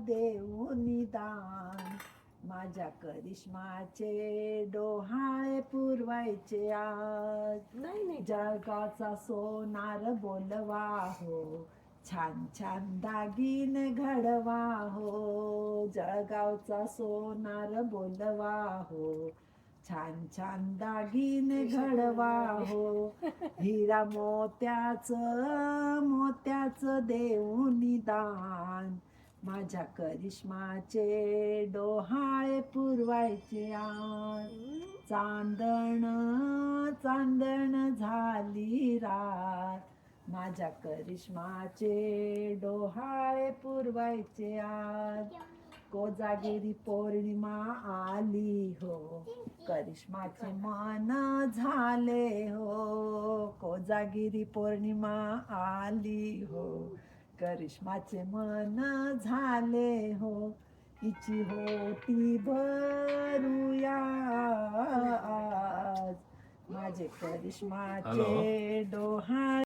देऊ निदान. माझ्या करिश्माचे डोहाळे पुरवायचे आज. नाही नाही जळगावचा सोनार बोलवा हो, छान छान दागिने घडवा हो. जळगावचा सोनार बोलवा हो, छान छान दागिने घडवा हो. हिरा मोत्याचं देऊ निदान. माझ्या करिश्माचे डोहाळे पुरवायचे आज. चांदण चांदण झाली रात, माझ्या करिश्माचे डोहाळे पुरवायचे आज. कोजागिरी पौर्णिमा आली हो, करिश्माचे मन झाले हो. कोजागिरी पौर्णिमा आली हो, करिश्माचे मन झाले हो. हिची होती भरूया आज, माझे करिश्माचे डोहाळे